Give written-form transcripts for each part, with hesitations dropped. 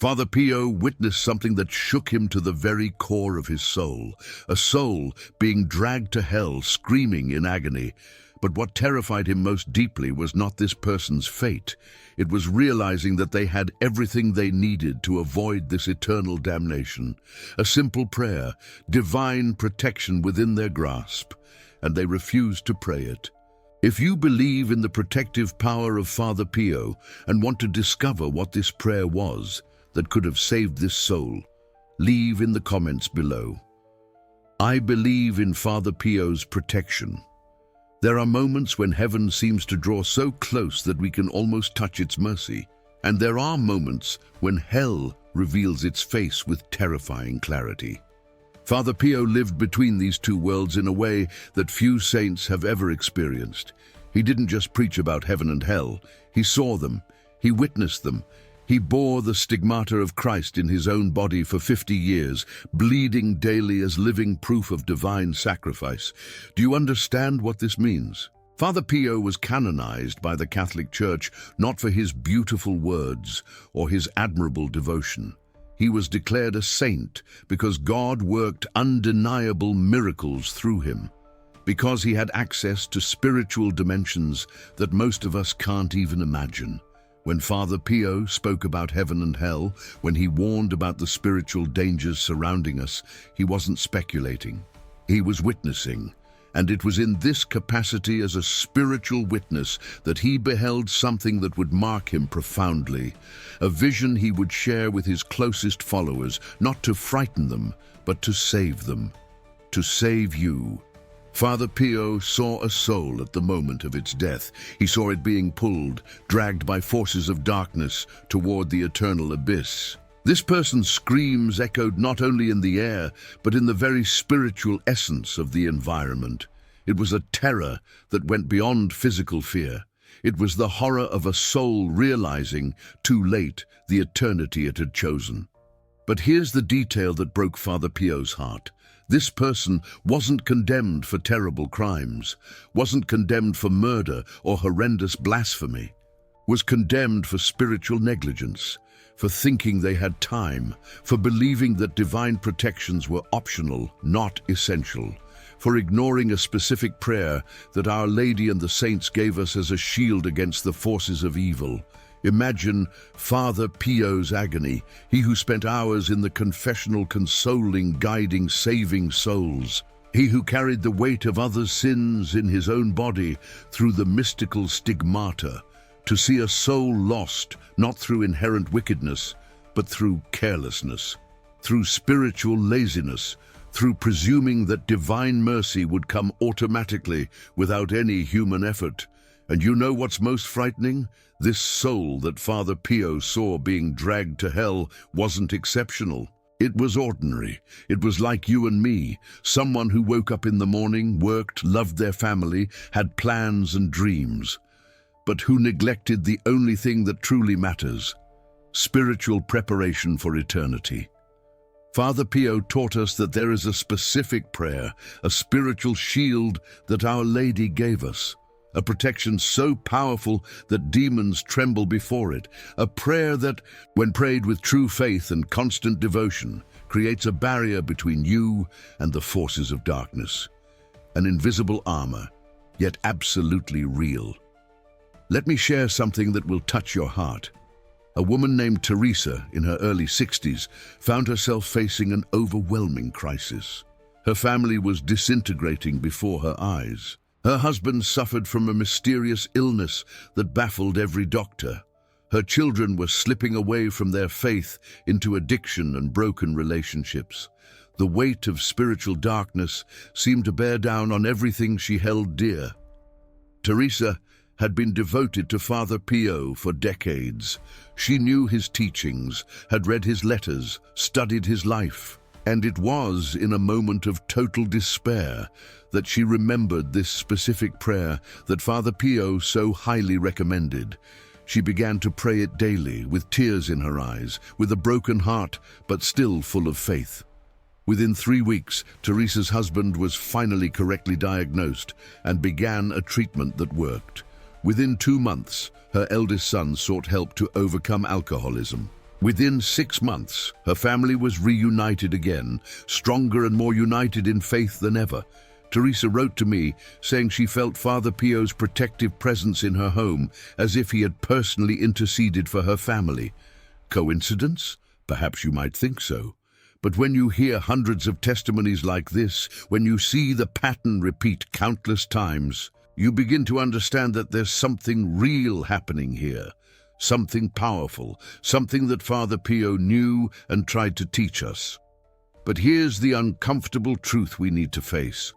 Father Pio witnessed something that shook him to the very core of his soul, a soul being dragged to hell, screaming in agony. But what terrified him most deeply was not this person's fate. It was realizing that they had everything they needed to avoid this eternal damnation. A simple prayer, divine protection within their grasp, and they refused to pray it. If you believe in the protective power of Father Pio and want to discover what this prayer was that could have saved this soul, leave in the comments below. I believe in Father Pio's protection. There are moments when heaven seems to draw so close that we can almost touch its mercy, and there are moments when hell reveals its face with terrifying clarity. Father Pio lived between these two worlds in a way that few saints have ever experienced. He didn't just preach about heaven and hell, he saw them, he witnessed them. He bore the stigmata of Christ in his own body for 50 years, bleeding daily as living proof of divine sacrifice. Do you understand what this means? Father Pio was canonized by the Catholic Church not for his beautiful words or his admirable devotion. He was declared a saint because God worked undeniable miracles through him, because he had access to spiritual dimensions that most of us can't even imagine. When Father Pio spoke about heaven and hell, when he warned about the spiritual dangers surrounding us, he wasn't speculating. He was witnessing. And it was in this capacity as a spiritual witness that he beheld something that would mark him profoundly, a vision he would share with his closest followers, not to frighten them, but to save them, to save you. Father Pio saw a soul at the moment of its death. He saw it being pulled, dragged by forces of darkness toward the eternal abyss. This person's screams echoed not only in the air, but in the very spiritual essence of the environment. It was a terror that went beyond physical fear. It was the horror of a soul realizing, too late, the eternity it had chosen. But here's the detail that broke Father Pio's heart. This person wasn't condemned for terrible crimes, wasn't condemned for murder or horrendous blasphemy, was condemned for spiritual negligence, for thinking they had time, for believing that divine protections were optional, not essential, for ignoring a specific prayer that Our Lady and the saints gave us as a shield against the forces of evil. Imagine Father Pio's agony, he who spent hours in the confessional consoling, guiding, saving souls. He who carried the weight of others' sins in his own body through the mystical stigmata, to see a soul lost not through inherent wickedness, but through carelessness, through spiritual laziness, through presuming that divine mercy would come automatically without any human effort. And you know what's most frightening? This soul that Father Pio saw being dragged to hell wasn't exceptional. It was ordinary. It was like you and me, someone who woke up in the morning, worked, loved their family, had plans and dreams, but who neglected the only thing that truly matters: spiritual preparation for eternity. Father Pio taught us that there is a specific prayer, a spiritual shield that Our Lady gave us, a protection so powerful that demons tremble before it, a prayer that, when prayed with true faith and constant devotion, creates a barrier between you and the forces of darkness, an invisible armor, yet absolutely real. Let me share something that will touch your heart. A woman named Teresa, in her early 60s, found herself facing an overwhelming crisis. Her family was disintegrating before her eyes. Her husband suffered from a mysterious illness that baffled every doctor. Her children were slipping away from their faith into addiction and broken relationships. The weight of spiritual darkness seemed to bear down on everything she held dear. Teresa had been devoted to Father Pio for decades. She knew his teachings, had read his letters, studied his life. And it was in a moment of total despair that she remembered this specific prayer that Father Pio so highly recommended. She began to pray it daily, with tears in her eyes, with a broken heart, but still full of faith. Within 3 weeks, Teresa's husband was finally correctly diagnosed and began a treatment that worked. Within 2 months, her eldest son sought help to overcome alcoholism. Within 6 months, her family was reunited again, stronger and more united in faith than ever. Teresa wrote to me, saying she felt Father Pio's protective presence in her home, as if he had personally interceded for her family. Coincidence? Perhaps you might think so. But when you hear hundreds of testimonies like this, when you see the pattern repeat countless times, you begin to understand that there's something real happening here. Something powerful, something that Father Pio knew and tried to teach us. But here's the uncomfortable truth we need to face.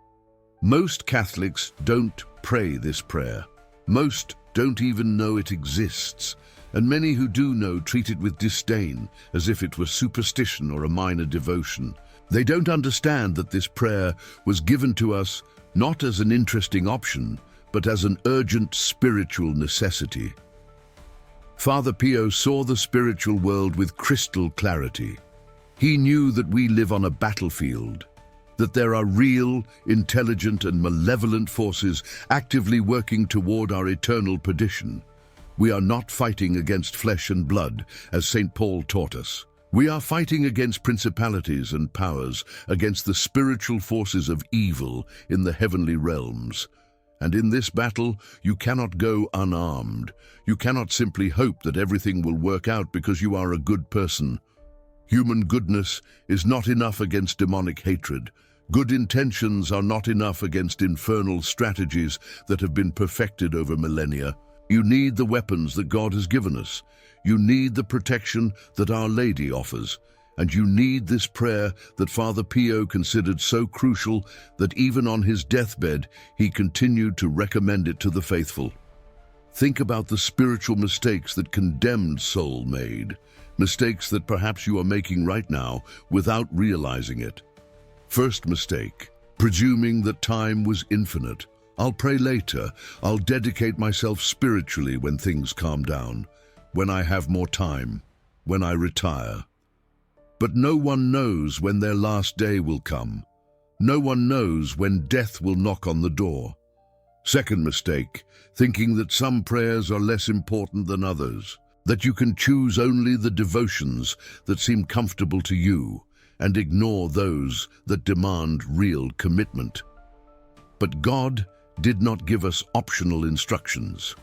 Most Catholics don't pray this prayer. Most don't even know it exists. And many who do know treat it with disdain, as if it was superstition or a minor devotion. They don't understand that this prayer was given to us not as an interesting option, but as an urgent spiritual necessity. Father Pio saw the spiritual world with crystal clarity. He knew that we live on a battlefield, that there are real, intelligent and malevolent forces actively working toward our eternal perdition. We are not fighting against flesh and blood, as St. Paul taught us. We are fighting against principalities and powers, against the spiritual forces of evil in the heavenly realms. And in this battle, you cannot go unarmed. You cannot simply hope that everything will work out because you are a good person. Human goodness is not enough against demonic hatred. Good intentions are not enough against infernal strategies that have been perfected over millennia. You need the weapons that God has given us. You need the protection that Our Lady offers. And you need this prayer that Father Pio considered so crucial that even on his deathbed, he continued to recommend it to the faithful. Think about the spiritual mistakes that condemned soul made, mistakes that perhaps you are making right now without realizing it. First mistake, presuming that time was infinite. I'll pray later. I'll dedicate myself spiritually when things calm down, when I have more time, when I retire. But no one knows when their last day will come. No one knows when death will knock on the door. Second mistake, thinking that some prayers are less important than others, that you can choose only the devotions that seem comfortable to you and ignore those that demand real commitment. But God did not give us optional instructions.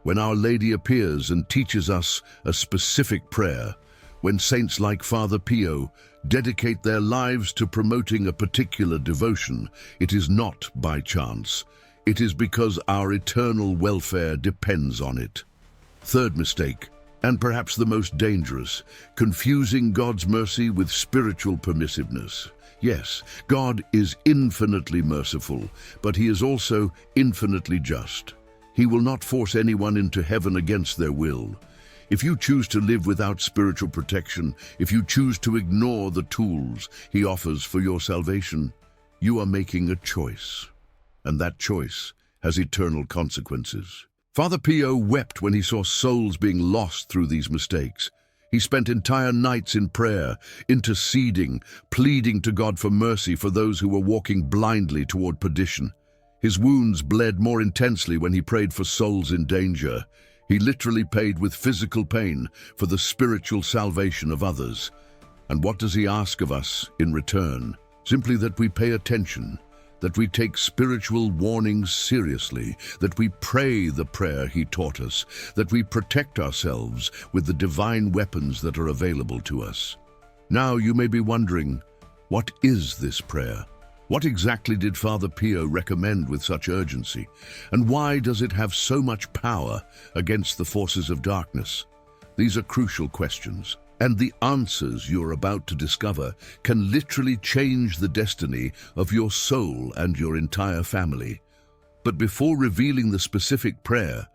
When Our Lady appears and teaches us a specific prayer, when saints like Father Pio dedicate their lives to promoting a particular devotion, it is not by chance. It is because our eternal welfare depends on it. Third mistake, and perhaps the most dangerous, confusing God's mercy with spiritual permissiveness. Yes, God is infinitely merciful, but He is also infinitely just. He will not force anyone into heaven against their will. If you choose to live without spiritual protection, if you choose to ignore the tools He offers for your salvation, you are making a choice, and that choice has eternal consequences. Father Pio wept when he saw souls being lost through these mistakes. He spent entire nights in prayer, interceding, pleading to God for mercy for those who were walking blindly toward perdition. His wounds bled more intensely when he prayed for souls in danger. He literally paid with physical pain for the spiritual salvation of others. And what does he ask of us in return? Simply that we pay attention, that we take spiritual warnings seriously, that we pray the prayer he taught us, that we protect ourselves with the divine weapons that are available to us. Now you may be wondering, what is this prayer? What exactly did Father Pio recommend with such urgency? And why does it have so much power against the forces of darkness? These are crucial questions, and the answers you're about to discover can literally change the destiny of your soul and your entire family. But before revealing the specific prayer,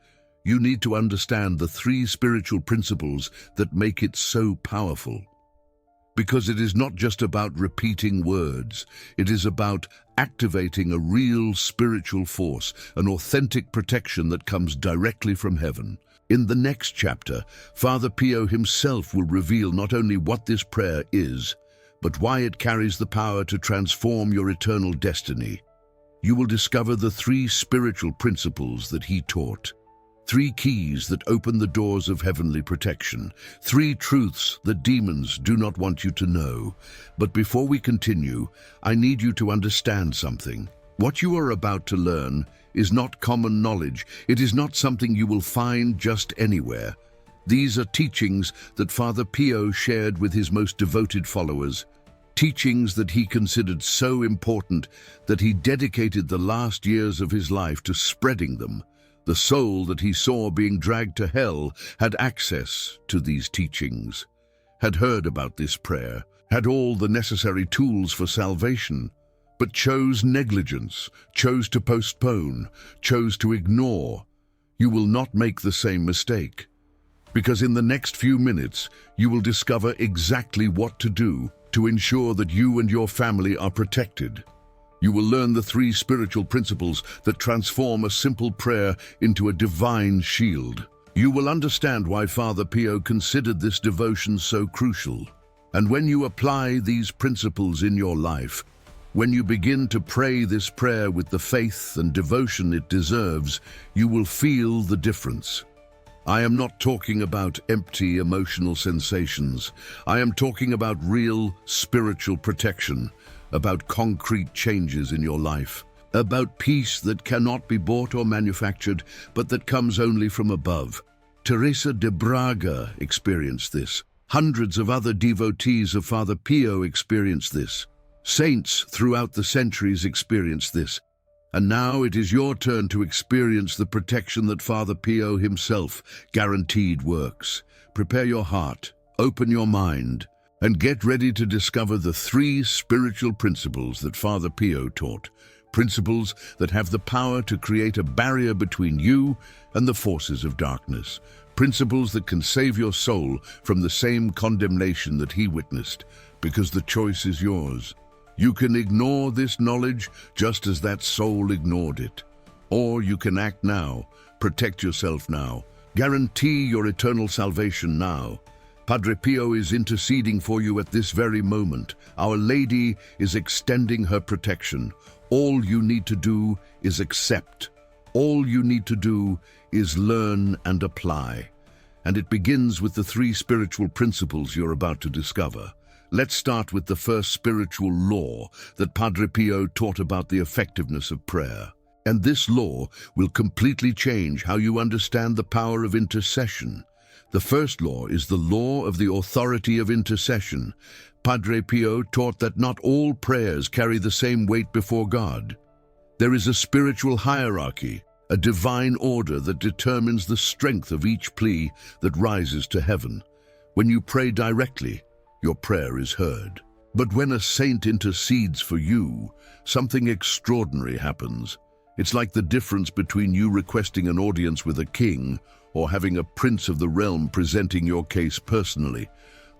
you need to understand the 3 spiritual principles that make it so powerful. Because it is not just about repeating words, it is about activating a real spiritual force, an authentic protection that comes directly from heaven. In the next chapter, Father Pio himself will reveal not only what this prayer is, but why it carries the power to transform your eternal destiny. You will discover the 3 spiritual principles that he taught. 3 keys that open the doors of heavenly protection. 3 truths that demons do not want you to know. But before we continue, I need you to understand something. What you are about to learn is not common knowledge. It is not something you will find just anywhere. These are teachings that Father Pio shared with his most devoted followers. Teachings that he considered so important that he dedicated the last years of his life to spreading them. The soul that he saw being dragged to hell had access to these teachings, had heard about this prayer, had all the necessary tools for salvation, but chose negligence, chose to postpone, chose to ignore. You will not make the same mistake, because in the next few minutes you will discover exactly what to do to ensure that you and your family are protected. You will learn the 3 spiritual principles that transform a simple prayer into a divine shield. You will understand why Father Pio considered this devotion so crucial. And when you apply these principles in your life, when you begin to pray this prayer with the faith and devotion it deserves, you will feel the difference. I am not talking about empty emotional sensations. I am talking about real spiritual protection, about concrete changes in your life, about peace that cannot be bought or manufactured, but that comes only from above. Teresa de Braga experienced this. Hundreds of other devotees of Father Pio experienced this. Saints throughout the centuries experienced this. And now it is your turn to experience the protection that Father Pio himself guaranteed works. Prepare your heart, open your mind, and get ready to discover the 3 spiritual principles that Father Pio taught. Principles that have the power to create a barrier between you and the forces of darkness. Principles that can save your soul from the same condemnation that he witnessed, because the choice is yours. You can ignore this knowledge just as that soul ignored it. Or you can act now, protect yourself now, guarantee your eternal salvation now. Padre Pio is interceding for you at this very moment. Our Lady is extending her protection. All you need to do is accept. All you need to do is learn and apply. And it begins with the 3 spiritual principles you're about to discover. Let's start with the first spiritual law that Padre Pio taught about the effectiveness of prayer. And this law will completely change how you understand the power of intercession. The first law is the law of the authority of intercession. Padre Pio taught that not all prayers carry the same weight before God. There is a spiritual hierarchy, a divine order that determines the strength of each plea that rises to heaven. When you pray directly, your prayer is heard. But when a saint intercedes for you, something extraordinary happens. It's like the difference between you requesting an audience with a king or having a prince of the realm presenting your case personally.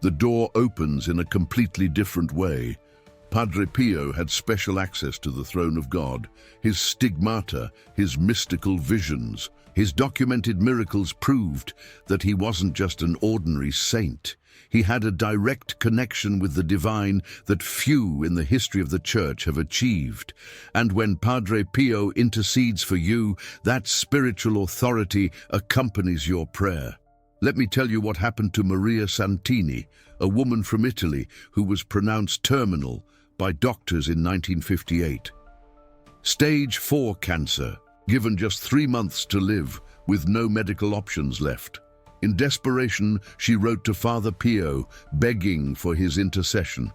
The door opens in a completely different way. Padre Pio had special access to the throne of God. His stigmata, his mystical visions, his documented miracles proved that he wasn't just an ordinary saint. He had a direct connection with the divine that few in the history of the Church have achieved. And when Padre Pio intercedes for you, that spiritual authority accompanies your prayer. Let me tell you what happened to Maria Santini, a woman from Italy who was pronounced terminal by doctors in 1958. Stage 4 cancer, given just 3 months to live with no medical options left. In desperation, she wrote to Father Pio, begging for his intercession.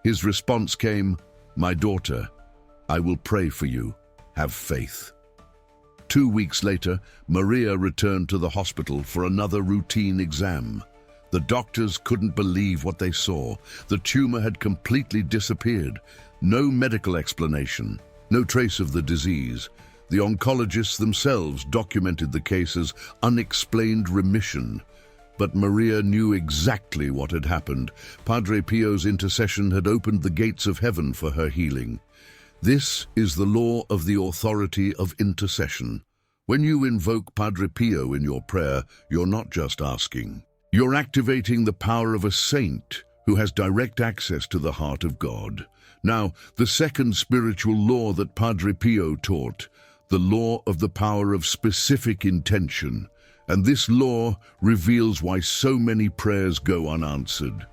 His response came, "My daughter, I will pray for you. Have faith." 2 weeks later, Maria returned to the hospital for another routine exam. The doctors couldn't believe what they saw. The tumor had completely disappeared. No medical explanation, no trace of the disease. The oncologists themselves documented the case as unexplained remission. But Maria knew exactly what had happened. Padre Pio's intercession had opened the gates of heaven for her healing. This is the law of the authority of intercession. When you invoke Padre Pio in your prayer, you're not just asking. You're activating the power of a saint who has direct access to the heart of God. Now, the second spiritual law that Padre Pio taught, the law of the power of specific intention. And this law reveals why so many prayers go unanswered.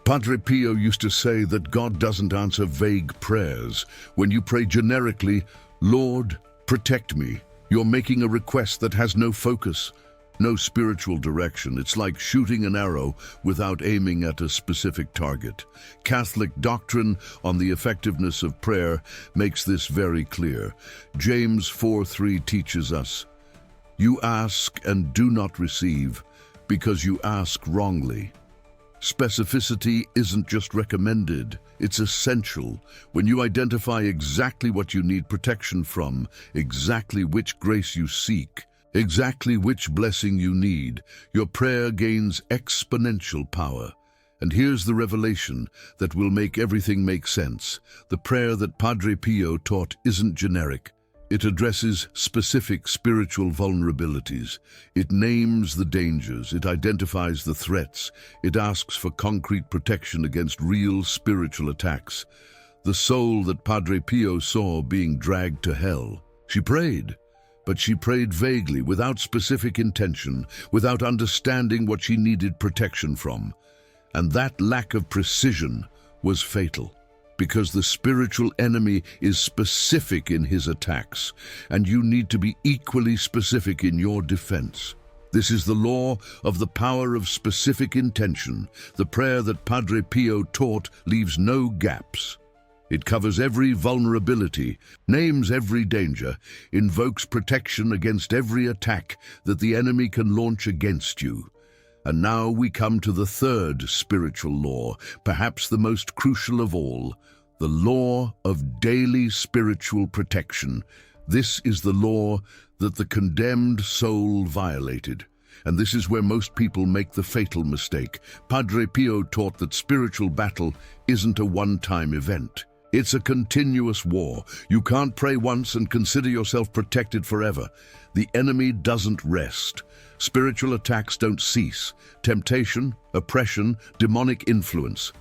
Padre Pio used to say that God doesn't answer vague prayers. When you pray generically, "Lord, protect me," you're making a request that has no focus, no spiritual direction. It's like shooting an arrow without aiming at a specific target. Catholic doctrine on the effectiveness of prayer makes this very clear. James 4:3 teaches us, "You ask and do not receive, because you ask wrongly." Specificity isn't just recommended, it's essential. When you identify exactly what you need protection from, exactly which grace you seek, exactly which blessing you need, your prayer gains exponential power. And here's the revelation that will make everything make sense. The prayer that Padre Pio taught isn't generic. It addresses specific spiritual vulnerabilities. It names the dangers. It identifies the threats. It asks for concrete protection against real spiritual attacks. The soul that Padre Pio saw being dragged to hell. She prayed, but she prayed vaguely, without specific intention, without understanding what she needed protection from. And that lack of precision was fatal. Because the spiritual enemy is specific in his attacks, and you need to be equally specific in your defense. This is the law of the power of specific intention. The prayer that Padre Pio taught leaves no gaps. It covers every vulnerability, names every danger, invokes protection against every attack that the enemy can launch against you. And now we come to the third spiritual law, perhaps the most crucial of all, the law of daily spiritual protection. This is the law that the condemned soul violated. And this is where most people make the fatal mistake. Padre Pio taught that spiritual battle isn't a one-time event. It's a continuous war. You can't pray once and consider yourself protected forever. The enemy doesn't rest. Spiritual attacks don't cease. Temptation, oppression, demonic influence.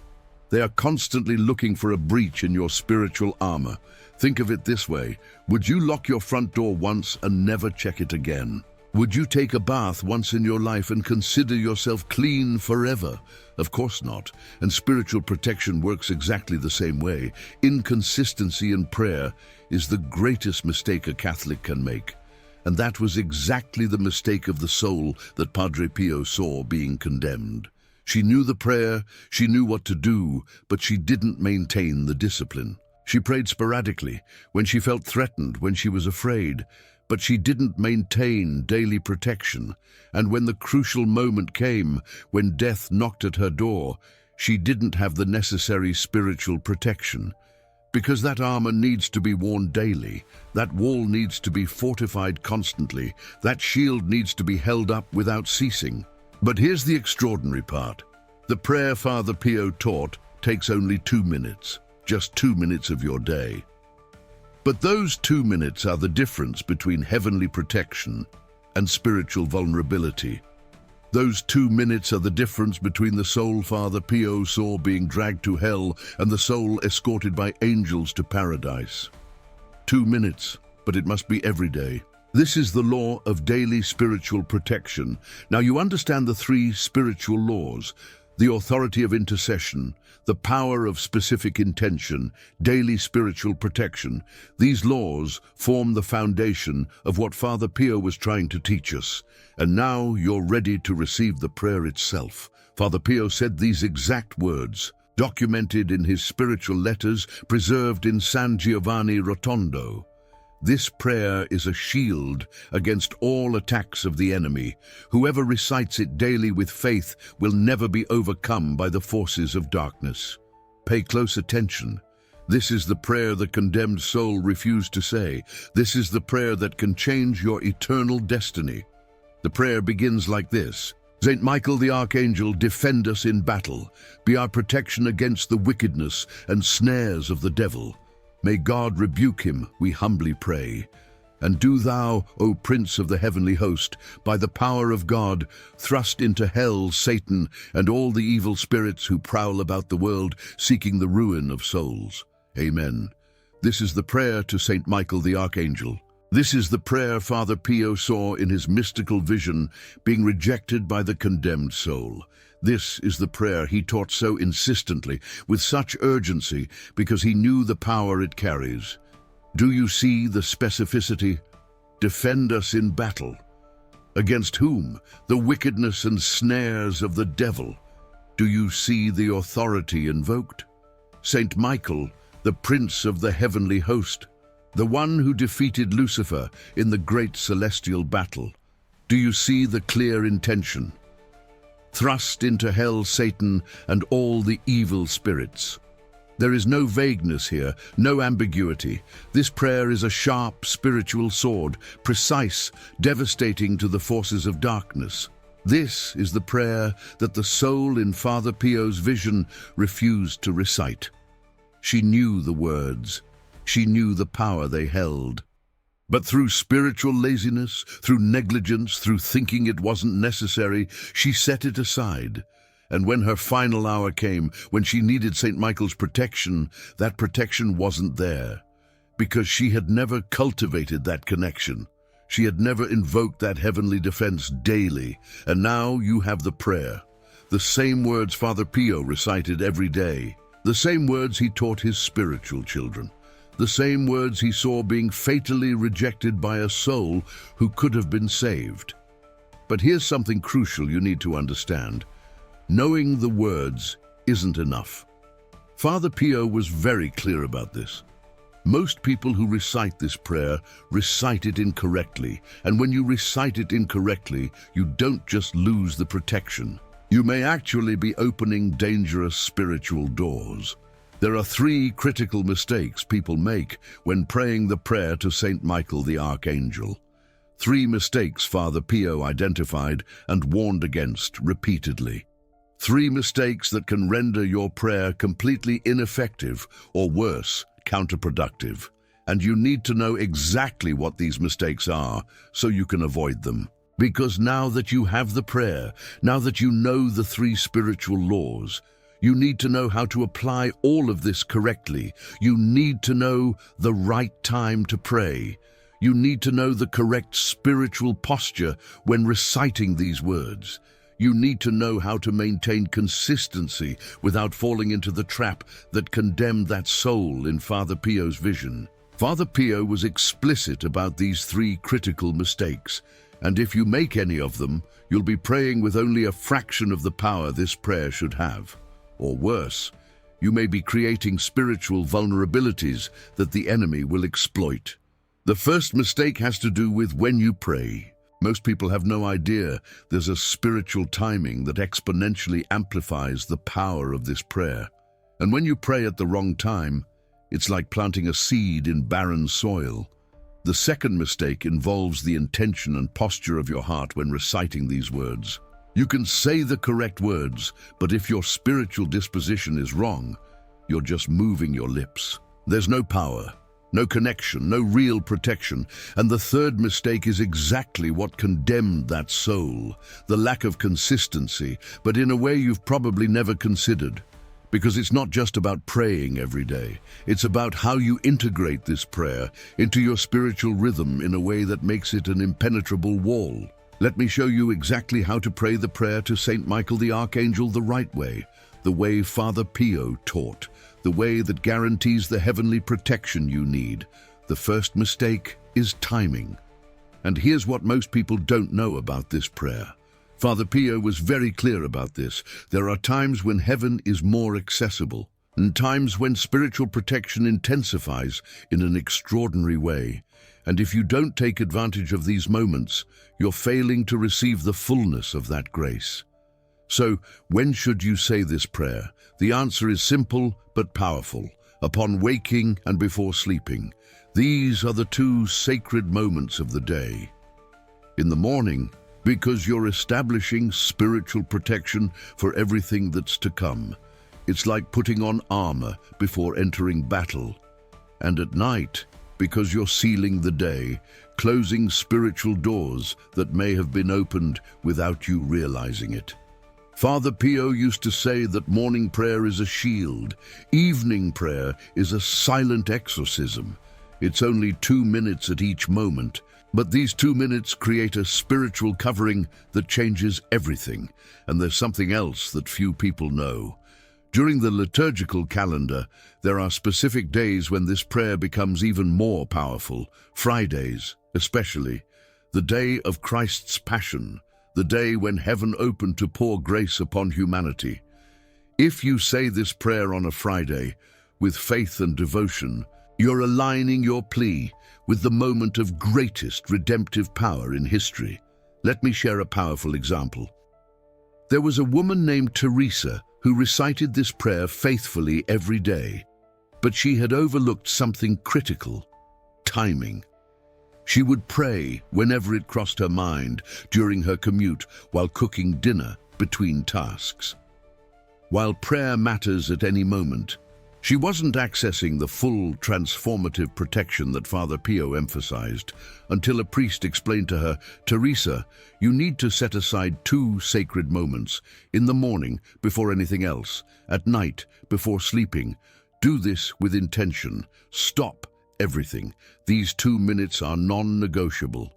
They are constantly looking for a breach in your spiritual armor. Think of it this way. Would you lock your front door once and never check it again? Would you take a bath once in your life and consider yourself clean forever? Of course not. And spiritual protection works exactly the same way. Inconsistency in prayer is the greatest mistake a Catholic can make. And that was exactly the mistake of the soul that Padre Pio saw being condemned. She knew the prayer, she knew what to do, but she didn't maintain the discipline. She prayed sporadically, when she felt threatened, when she was afraid, but she didn't maintain daily protection. And when the crucial moment came, when death knocked at her door, she didn't have the necessary spiritual protection. Because that armor needs to be worn daily, that wall needs to be fortified constantly, that shield needs to be held up without ceasing. But here's the extraordinary part. The prayer Father Pio taught takes only 2 minutes, just 2 minutes of your day. But those 2 minutes are the difference between heavenly protection and spiritual vulnerability. Those 2 minutes are the difference between the soul Father Pio saw being dragged to hell and the soul escorted by angels to paradise. 2 minutes, but it must be every day. This is the law of daily spiritual protection. Now you understand the 3 spiritual laws: the authority of intercession, the power of specific intention, daily spiritual protection. These laws form the foundation of what Father Pio was trying to teach us. And now you're ready to receive the prayer itself. Father Pio said these exact words, documented in his spiritual letters, preserved in San Giovanni Rotondo. This prayer is a shield against all attacks of the enemy. Whoever recites it daily with faith will never be overcome by the forces of darkness. Pay close attention. This is the prayer the condemned soul refused to say. This is the prayer that can change your eternal destiny. The prayer begins like this: Saint Michael the Archangel, defend us in battle. Be our protection against the wickedness and snares of the devil. May God rebuke him, we humbly pray. And do thou, O Prince of the heavenly host, by the power of God, thrust into hell Satan and all the evil spirits who prowl about the world, seeking the ruin of souls. Amen. This is the prayer to Saint Michael the Archangel. This is the prayer Father Pio saw in his mystical vision being rejected by the condemned soul. This is the prayer he taught so insistently, with such urgency, because he knew the power it carries. Do you see the specificity? Defend us in battle. Against whom? The wickedness and snares of the devil. Do you see the authority invoked? Saint Michael, the prince of the heavenly host, the one who defeated Lucifer in the great celestial battle. Do you see the clear intention? Thrust into hell Satan and all the evil spirits. There is no vagueness here, no ambiguity. This prayer is a sharp spiritual sword, precise, devastating to the forces of darkness. This is the prayer that the soul in Father Pio's vision refused to recite. She knew the words. She knew the power they held. But through spiritual laziness, through negligence, through thinking it wasn't necessary, she set it aside. And when her final hour came, when she needed St. Michael's protection, that protection wasn't there. Because she had never cultivated that connection. She had never invoked that heavenly defense daily. And now you have the prayer. The same words Father Pio recited every day. The same words he taught his spiritual children. The same words he saw being fatally rejected by a soul who could have been saved. But here's something crucial you need to understand. Knowing the words isn't enough. Father Pio was very clear about this. Most people who recite this prayer recite it incorrectly, and when you recite it incorrectly, you don't just lose the protection. You may actually be opening dangerous spiritual doors. There are 3 critical mistakes people make when praying the prayer to Saint Michael the Archangel. 3 mistakes Father Pio identified and warned against repeatedly. 3 mistakes that can render your prayer completely ineffective or worse, counterproductive. And you need to know exactly what these mistakes are so you can avoid them. Because now that you have the prayer, now that you know the 3 spiritual laws, you need to know how to apply all of this correctly. You need to know the right time to pray. You need to know the correct spiritual posture when reciting these words. You need to know how to maintain consistency without falling into the trap that condemned that soul in Father Pio's vision. Father Pio was explicit about these 3 critical mistakes, and if you make any of them, you'll be praying with only a fraction of the power this prayer should have. Or worse, you may be creating spiritual vulnerabilities that the enemy will exploit. The first mistake has to do with when you pray. Most people have no idea there's a spiritual timing that exponentially amplifies the power of this prayer. And when you pray at the wrong time, it's like planting a seed in barren soil. The second mistake involves the intention and posture of your heart when reciting these words. You can say the correct words, but if your spiritual disposition is wrong, you're just moving your lips. There's no power, no connection, no real protection. And the third mistake is exactly what condemned that soul, the lack of consistency, but in a way you've probably never considered. Because it's not just about praying every day. It's about how you integrate this prayer into your spiritual rhythm in a way that makes it an impenetrable wall. Let me show you exactly how to pray the prayer to Saint Michael the Archangel the right way, the way Father Pio taught, the way that guarantees the heavenly protection you need. The first mistake is timing. And here's what most people don't know about this prayer. Father Pio was very clear about this. There are times when heaven is more accessible, and times when spiritual protection intensifies in an extraordinary way. And if you don't take advantage of these moments, you're failing to receive the fullness of that grace. So, when should you say this prayer? The answer is simple but powerful. Upon waking and before sleeping. These are the 2 sacred moments of the day. In the morning, because you're establishing spiritual protection for everything that's to come. It's like putting on armor before entering battle. And at night, because you're sealing the day, closing spiritual doors that may have been opened without you realizing it. Father Pio used to say that morning prayer is a shield, evening prayer is a silent exorcism. It's only 2 minutes at each moment, but these 2 minutes create a spiritual covering that changes everything, and there's something else that few people know. During the liturgical calendar, there are specific days when this prayer becomes even more powerful. Fridays, especially. The day of Christ's Passion, the day when heaven opened to pour grace upon humanity. If you say this prayer on a Friday, with faith and devotion, you're aligning your plea with the moment of greatest redemptive power in history. Let me share a powerful example. There was a woman named Teresa who recited this prayer faithfully every day, but she had overlooked something critical: timing. She would pray whenever it crossed her mind, during her commute, while cooking dinner, between tasks. While prayer matters at any moment, she wasn't accessing the full transformative protection that Father Pio emphasized until a priest explained to her, "Teresa, you need to set aside 2 sacred moments, in the morning before anything else, at night before sleeping. Do this with intention. Stop everything. These 2 minutes are non-negotiable."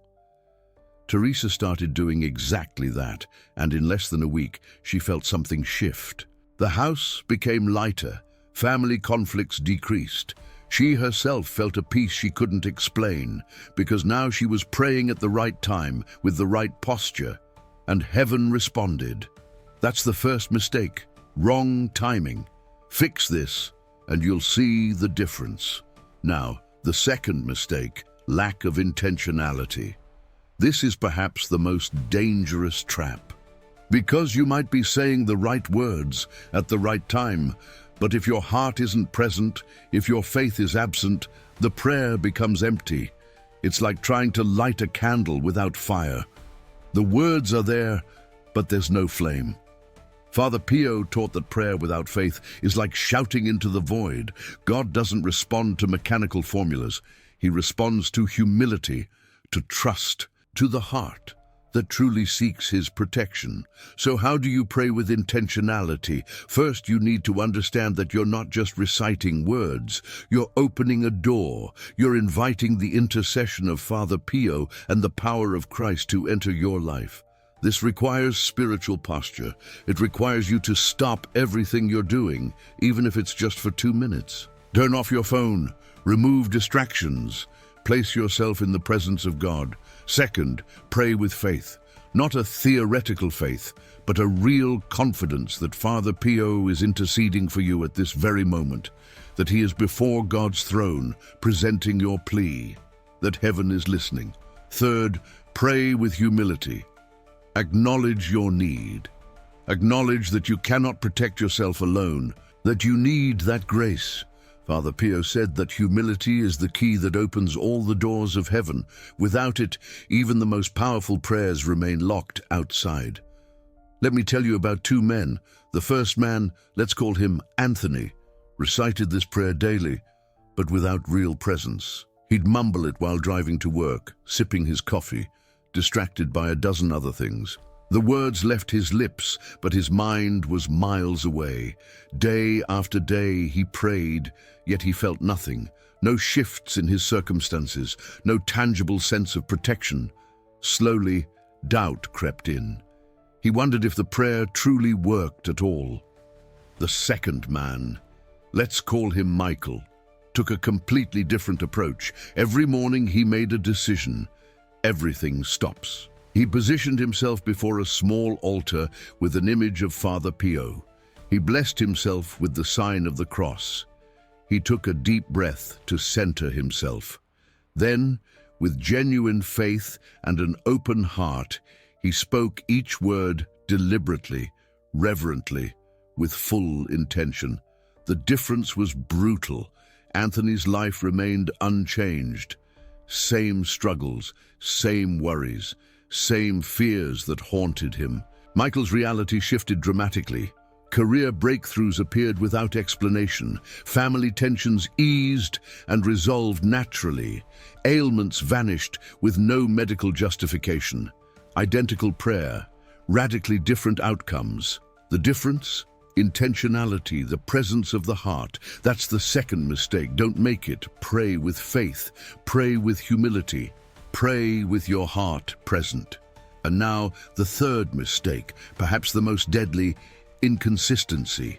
Teresa started doing exactly that, and in less than a week, she felt something shift. The house became lighter. Family conflicts decreased. She herself felt a peace she couldn't explain, because now she was praying at the right time, with the right posture, and heaven responded. That's the first mistake: wrong timing. Fix this, and you'll see the difference. Now, the second mistake: lack of intentionality. This is perhaps the most dangerous trap. Because you might be saying the right words at the right time, but if your heart isn't present, if your faith is absent, the prayer becomes empty. It's like trying to light a candle without fire. The words are there, but there's no flame. Father Pio taught that prayer without faith is like shouting into the void. God doesn't respond to mechanical formulas. He responds to humility, to trust, to the heart that truly seeks his protection. So how do you pray with intentionality? First, you need to understand that you're not just reciting words. You're opening a door. You're inviting the intercession of Father Pio and the power of Christ to enter your life. This requires spiritual posture. It requires you to stop everything you're doing, even if it's just for 2 minutes. Turn off your phone. Remove distractions. Place yourself in the presence of God. Second, pray with faith. Not a theoretical faith, but a real confidence that Father Pio is interceding for you at this very moment, that he is before God's throne, presenting your plea, that heaven is listening. Third, pray with humility. Acknowledge your need. Acknowledge that you cannot protect yourself alone, that you need that grace. Father Pio said that humility is the key that opens all the doors of heaven. Without it, even the most powerful prayers remain locked outside. Let me tell you about 2 men. The first man, let's call him Anthony, recited this prayer daily, but without real presence. He'd mumble it while driving to work, sipping his coffee, distracted by a dozen other things. The words left his lips, but his mind was miles away. Day after day he prayed, yet he felt nothing. No shifts in his circumstances, no tangible sense of protection. Slowly, doubt crept in. He wondered if the prayer truly worked at all. The second man, let's call him Michael, took a completely different approach. Every morning he made a decision. Everything stops. He positioned himself before a small altar with an image of Father Pio. He blessed himself with the sign of the cross. He took a deep breath to center himself. Then, with genuine faith and an open heart, he spoke each word deliberately, reverently, with full intention. The difference was brutal. Anthony's life remained unchanged. Same struggles, same worries, same fears that haunted him. Michael's reality shifted dramatically. Career breakthroughs appeared without explanation. Family tensions eased and resolved naturally. Ailments vanished with no medical justification. Identical prayer, radically different outcomes. The difference? Intentionality, the presence of the heart. That's the second mistake. Don't make it. Pray with faith. Pray with humility. Pray with your heart present. And now, the third mistake, perhaps the most deadly, inconsistency.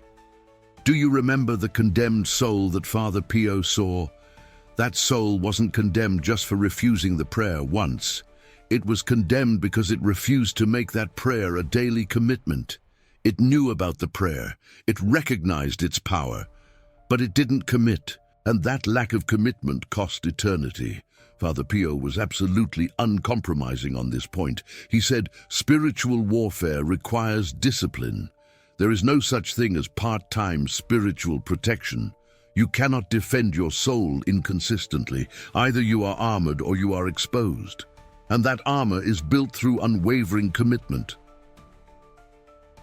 Do you remember the condemned soul that Father Pio saw? That soul wasn't condemned just for refusing the prayer once. It was condemned because it refused to make that prayer a daily commitment. It knew about the prayer, it recognized its power, but it didn't commit, and that lack of commitment cost eternity. Father Pio was absolutely uncompromising on this point. He said, spiritual warfare requires discipline. There is no such thing as part-time spiritual protection. You cannot defend your soul inconsistently. Either you are armored or you are exposed. And that armor is built through unwavering commitment.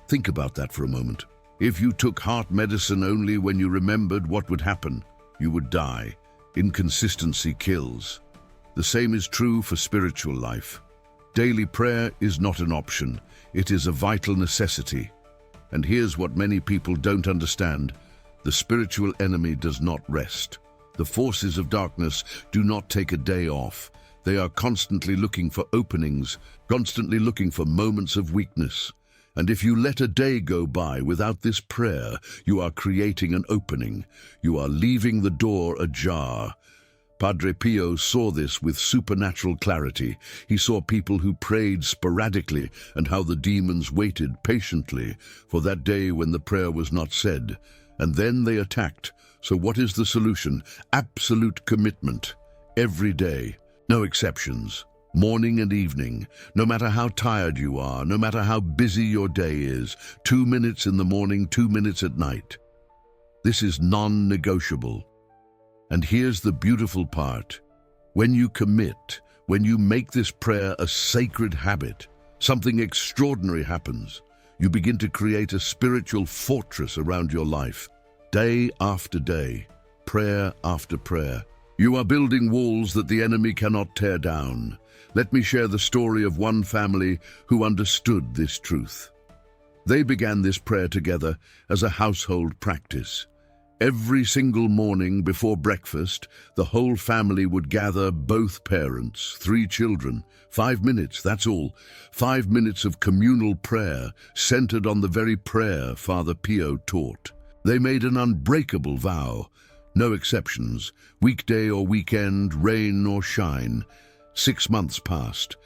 Think about that for a moment. If you took heart medicine only when you remembered what would happen, you would die. Inconsistency kills. The same is true for spiritual life. Daily prayer is not an option. It is a vital necessity. And here's what many people don't understand. The spiritual enemy does not rest. The forces of darkness do not take a day off. They are constantly looking for openings, constantly looking for moments of weakness. And if you let a day go by without this prayer, you are creating an opening. You are leaving the door ajar. Padre Pio saw this with supernatural clarity. He saw people who prayed sporadically and how the demons waited patiently for that day when the prayer was not said. And then they attacked. So what is the solution? Absolute commitment. Every day. No exceptions. Morning and evening. No matter how tired you are, no matter how busy your day is. 2 minutes in the morning, 2 minutes at night. This is non-negotiable. And here's the beautiful part. When you commit, when you make this prayer a sacred habit, something extraordinary happens. You begin to create a spiritual fortress around your life. Day after day, prayer after prayer. You are building walls that the enemy cannot tear down. Let me share the story of one family who understood this truth. They began this prayer together as a household practice. Every single morning before breakfast, the whole family would gather, both parents, 3 children. 5 minutes, that's all. 5 minutes of communal prayer centered on the very prayer Father Pio taught. They made an unbreakable vow. No exceptions, weekday or weekend, rain or shine. 6 months passed.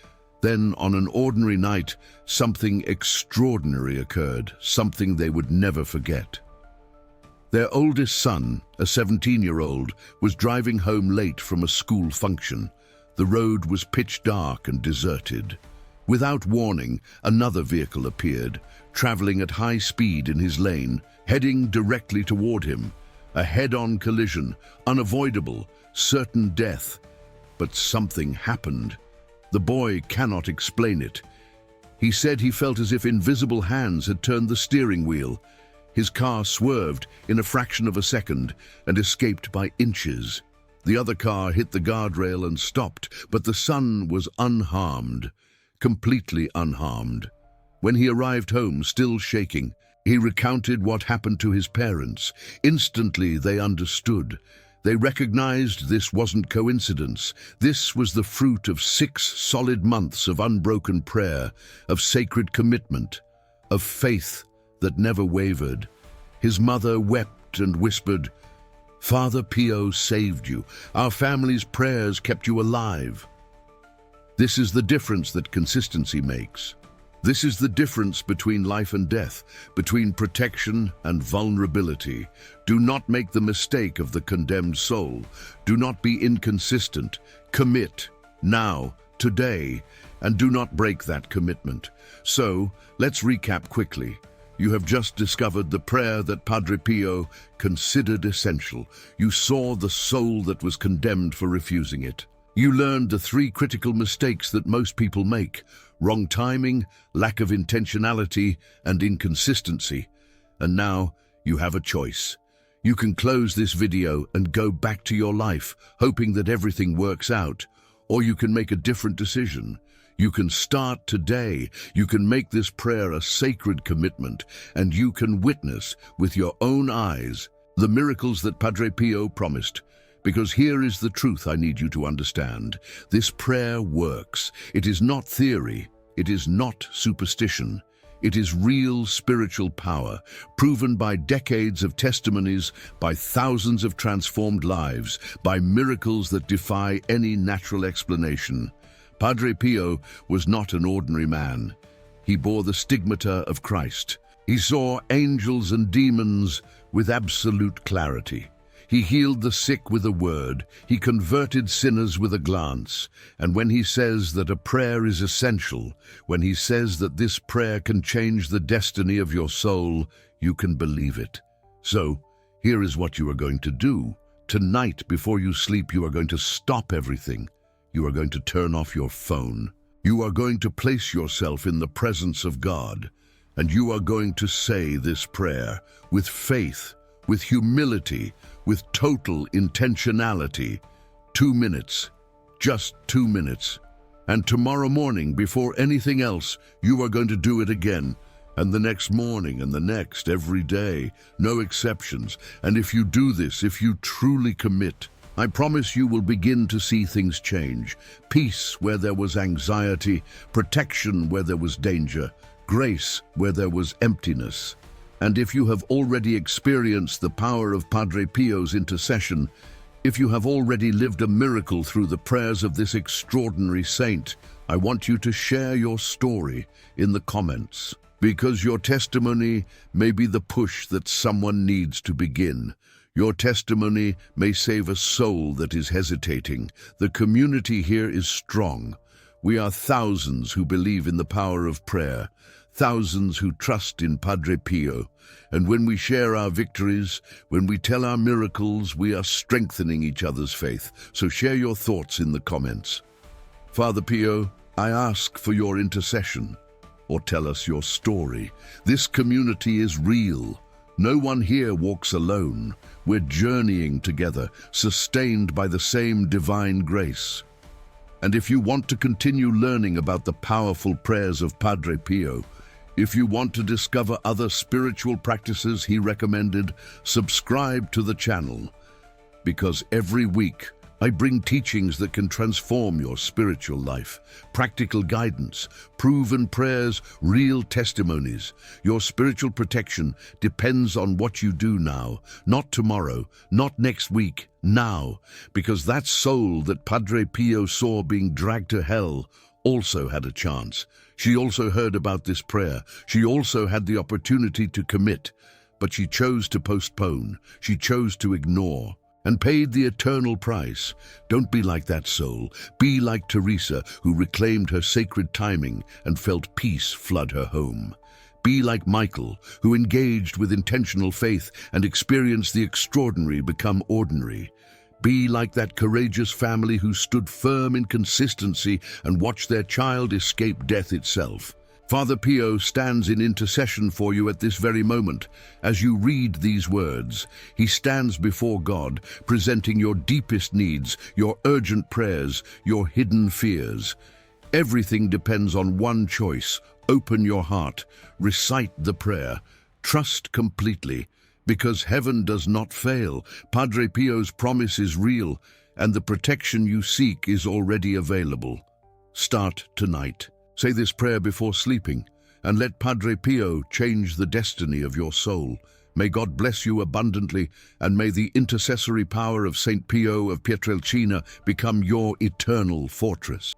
Then, on an ordinary night, something extraordinary occurred, something they would never forget. Their oldest son, a 17-year-old, was driving home late from a school function. The road was pitch dark and deserted. Without warning, another vehicle appeared, traveling at high speed in his lane, heading directly toward him. A head-on collision, unavoidable, certain death. But something happened. The boy cannot explain it. He said he felt as if invisible hands had turned the steering wheel. His car swerved in a fraction of a second and escaped by inches. The other car hit the guardrail and stopped, but the son was unharmed, completely unharmed. When he arrived home, still shaking, he recounted what happened to his parents. Instantly, they understood. They recognized this wasn't coincidence. This was the fruit of 6 solid months of unbroken prayer, of sacred commitment, of faith that never wavered. His mother wept and whispered, "Father Pio saved you. Our family's prayers kept you alive." This is the difference that consistency makes. This is the difference between life and death, between protection and vulnerability. Do not make the mistake of the condemned soul. Do not be inconsistent. Commit, now, today, and do not break that commitment. So, let's recap quickly. You have just discovered the prayer that Padre Pio considered essential. You saw the soul that was condemned for refusing it. You learned the 3 critical mistakes that most people make: wrong timing, lack of intentionality, and inconsistency. And now you have a choice. You can close this video and go back to your life, hoping that everything works out, or you can make a different decision. You can start today. You can make this prayer a sacred commitment, and you can witness with your own eyes the miracles that Padre Pio promised. Because here is the truth I need you to understand. This prayer works. It is not theory. It is not superstition. It is real spiritual power, proven by decades of testimonies, by thousands of transformed lives, by miracles that defy any natural explanation. Padre Pio was not an ordinary man. He bore the stigmata of Christ. He saw angels and demons with absolute clarity. He healed the sick with a word. He converted sinners with a glance. And when he says that a prayer is essential, when he says that this prayer can change the destiny of your soul, you can believe it. So, here is what you are going to do. Tonight, before you sleep, you are going to stop everything. You are going to turn off your phone. You are going to place yourself in the presence of God, and you are going to say this prayer with faith, with humility, with total intentionality. 2 minutes, just 2 minutes. And tomorrow morning, before anything else, you are going to do it again. And the next morning and the next, every day, no exceptions. And if you do this, if you truly commit, I promise you will begin to see things change. Peace where there was anxiety, protection where there was danger, grace where there was emptiness. And if you have already experienced the power of Padre Pio's intercession, if you have already lived a miracle through the prayers of this extraordinary saint, I want you to share your story in the comments, because your testimony may be the push that someone needs to begin. Your testimony may save a soul that is hesitating. The community here is strong. We are thousands who believe in the power of prayer, thousands who trust in Padre Pio. And when we share our victories, when we tell our miracles, we are strengthening each other's faith. So share your thoughts in the comments. Father Pio, I ask for your intercession, or tell us your story. This community is real. No one here walks alone. We're journeying together, sustained by the same divine grace. And if you want to continue learning about the powerful prayers of Padre Pio, if you want to discover other spiritual practices he recommended, subscribe to the channel. Because every week, I bring teachings that can transform your spiritual life, practical guidance, proven prayers, real testimonies. Your spiritual protection depends on what you do now, not tomorrow, not next week, now. Because that soul that Padre Pio saw being dragged to hell also had a chance. She also heard about this prayer. She also had the opportunity to commit, but she chose to postpone. She chose to ignore and paid the eternal price. Don't be like that soul. Be like Teresa, who reclaimed her sacred timing and felt peace flood her home. Be like Michael, who engaged with intentional faith and experienced the extraordinary become ordinary. Be like that courageous family who stood firm in consistency and watched their child escape death itself. Father Pio stands in intercession for you at this very moment. As you read these words, he stands before God, presenting your deepest needs, your urgent prayers, your hidden fears. Everything depends on one choice. Open your heart, recite the prayer, trust completely, because heaven does not fail. Padre Pio's promise is real, and the protection you seek is already available. Start tonight. Say this prayer before sleeping, and let Padre Pio change the destiny of your soul. May God bless you abundantly, and may the intercessory power of Saint Pio of Pietrelcina become your eternal fortress.